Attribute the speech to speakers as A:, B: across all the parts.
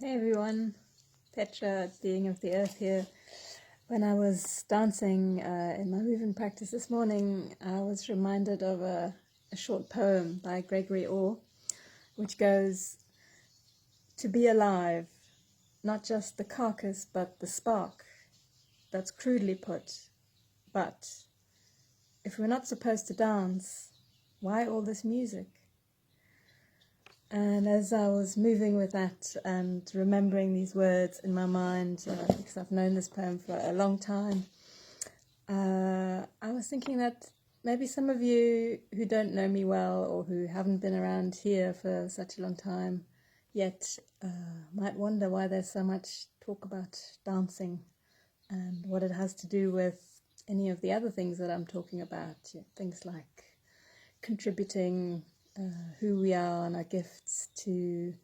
A: Hey everyone, Petra, being of the earth here. When I was dancing in my movement practice this morning, I was reminded of a short poem by Gregory Orr, which goes, "To be alive, not just the carcass but the spark, that's crudely put, but if we're not supposed to dance, why all this music?" And as I was moving with that and remembering these words in my mind, because I've known this poem for a long time, I was thinking that maybe some of you who don't know me well or who haven't been around here for such a long time yet might wonder why there's so much talk about dancing and what it has to do with any of the other things that I'm talking about. Things like contributing who we are and our gifts to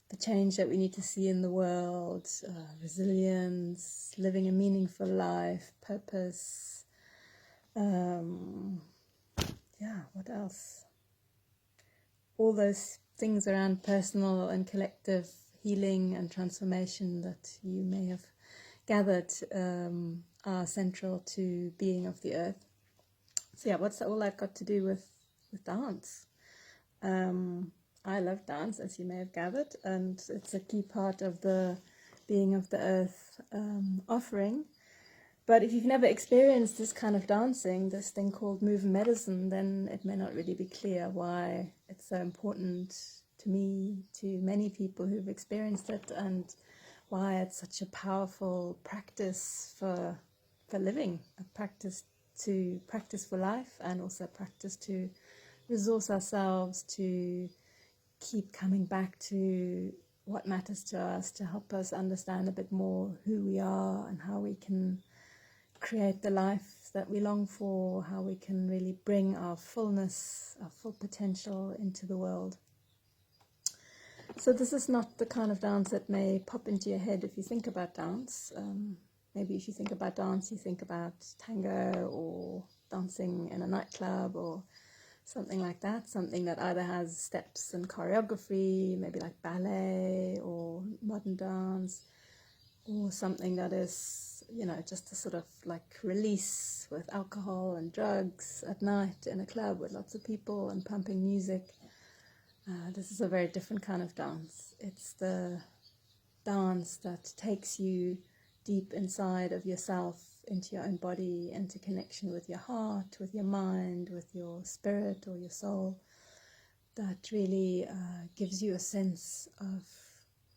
A: the change that we need to see in the world, resilience, living a meaningful life, purpose. What else? All those things around personal and collective healing and transformation that you may have gathered are central to being of the earth. So yeah, what's all that got to do with dance? I love dance, as you may have gathered, and it's a key part of the being of the earth offering. But if you've never experienced this kind of dancing, this thing called movement medicine, then it may not really be clear why it's so important to me, to many people who've experienced it, and why it's such a powerful practice for living, a practice for life, and also a practice to resource ourselves, to keep coming back to what matters to us, to help us understand a bit more who we are and how we can create the life that we long for, how we can really bring our fullness, our full potential into the world. So this is not the kind of dance that may pop into your head if you think about dance. Maybe if you think about dance, you think about tango or dancing in a nightclub or something like that, something that either has steps and choreography, maybe like ballet or modern dance, or something that is, just a sort of like release with alcohol and drugs at night in a club with lots of people and pumping music. This is a very different kind of dance. It's the dance that takes you deep inside of yourself, into your own body, into connection with your heart, with your mind, with your spirit or your soul, that really gives you a sense of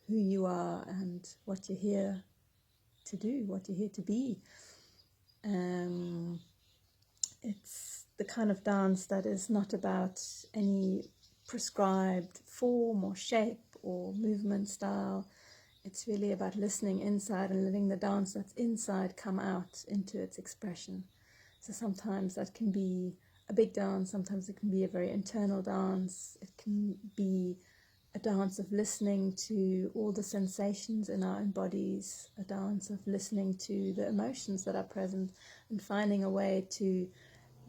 A: who you are and what you're here to do, what you're here to be. It's the kind of dance that is not about any prescribed form or shape or movement style. It's really about listening inside and letting the dance that's inside come out into its expression. So sometimes that can be a big dance, sometimes it can be a very internal dance. It can be a dance of listening to all the sensations in our own bodies, a dance of listening to the emotions that are present and finding a way to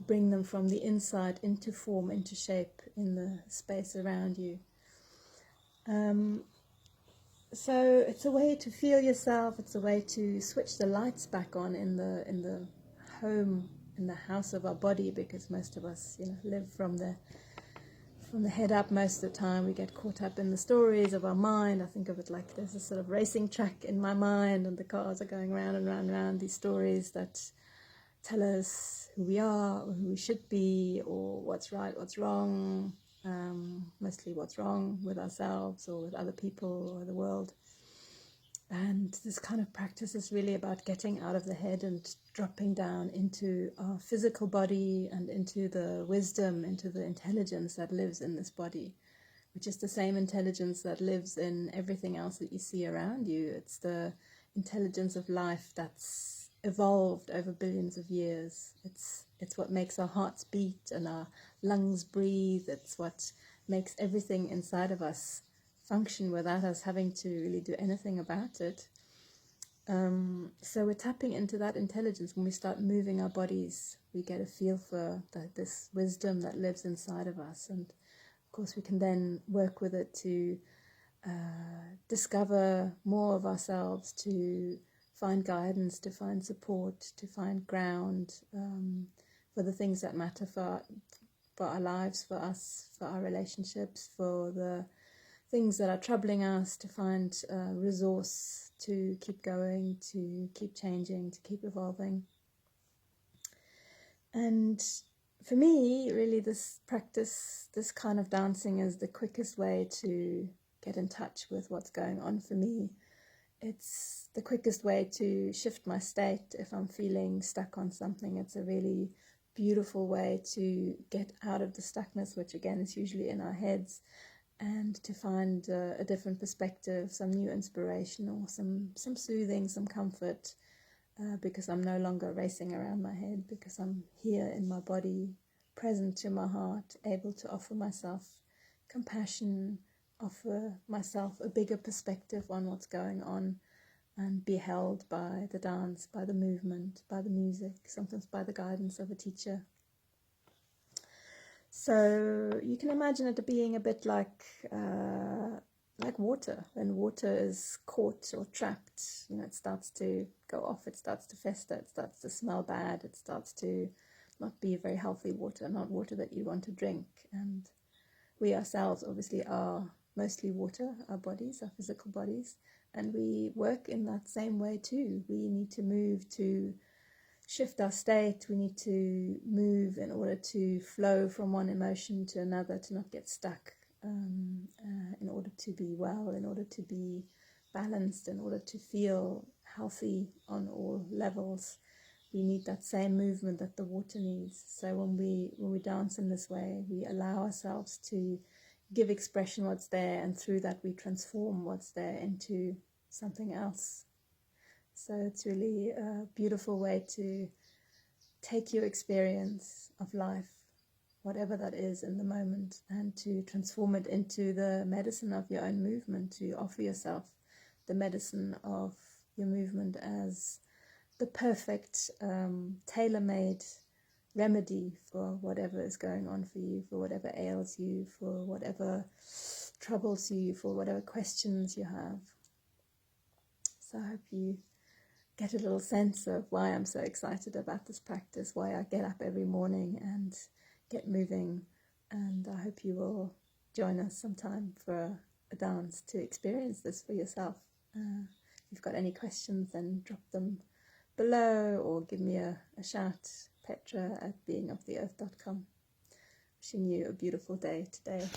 A: bring them from the inside into form, into shape in the space around you. So it's a way to feel yourself. It's a way to switch the lights back on in the home, in the house of our body, because most of us, live from the head up most of the time. We get caught up in the stories of our mind. I think of it like there's a sort of racing track in my mind, and the cars are going round and round and round. These stories that tell us who we are, or who we should be, or what's right, what's wrong. Mostly what's wrong with ourselves or with other people or the world. And this kind of practice is really about getting out of the head and dropping down into our physical body and into the wisdom, into the intelligence that lives in this body, which is the same intelligence that lives in everything else that you see around you. It's the intelligence of life that's evolved over billions of years. It's what makes our hearts beat and our lungs breathe. It's what makes everything inside of us function without us having to really do anything about it. So we're tapping into that intelligence. When we start moving our bodies, we get a feel for this wisdom that lives inside of us. And of course we can then work with it to discover more of ourselves, to find guidance, to find support, to find ground for the things that matter for our lives, for us, for our relationships, for the things that are troubling us, to find resource to keep going, to keep changing, to keep evolving. And for me, really, this practice, this kind of dancing is the quickest way to get in touch with what's going on for me. It's the quickest way to shift my state if I'm feeling stuck on something. It's a really beautiful way to get out of the stuckness, which again is usually in our heads, and to find a different perspective, some new inspiration, or some soothing, some comfort, because I'm no longer racing around my head, because I'm here in my body, present to my heart, able to offer myself compassion, offer myself a bigger perspective on what's going on, and be held by the dance, by the movement, by the music, sometimes by the guidance of a teacher. So you can imagine it being a bit like water. When water is caught or trapped, it starts to go off, it starts to fester, it starts to smell bad, it starts to not be very healthy water, not water that you want to drink. And we ourselves obviously are mostly water, our bodies, our physical bodies, and we work in that same way too. We need to move to shift our state, we need to move in order to flow from one emotion to another, to not get stuck, in order to be well, in order to be balanced, in order to feel healthy on all levels. We need that same movement that the water needs. So when we dance in this way, we allow ourselves to give expression what's there, and through that we transform what's there into something else. So it's really a beautiful way to take your experience of life, whatever that is in the moment, and to transform it into the medicine of your own movement, to offer yourself the medicine of your movement as the perfect tailor-made remedy for whatever is going on for you, for whatever ails you, for whatever troubles you, for whatever questions you have. So I hope you get a little sense of why I'm so excited about this practice, why I get up every morning and get moving. And I hope you will join us sometime for a dance to experience this for yourself. If you've got any questions, then drop them below or give me a shout, Petra@beingoftheearth.com. Wishing you a beautiful day today.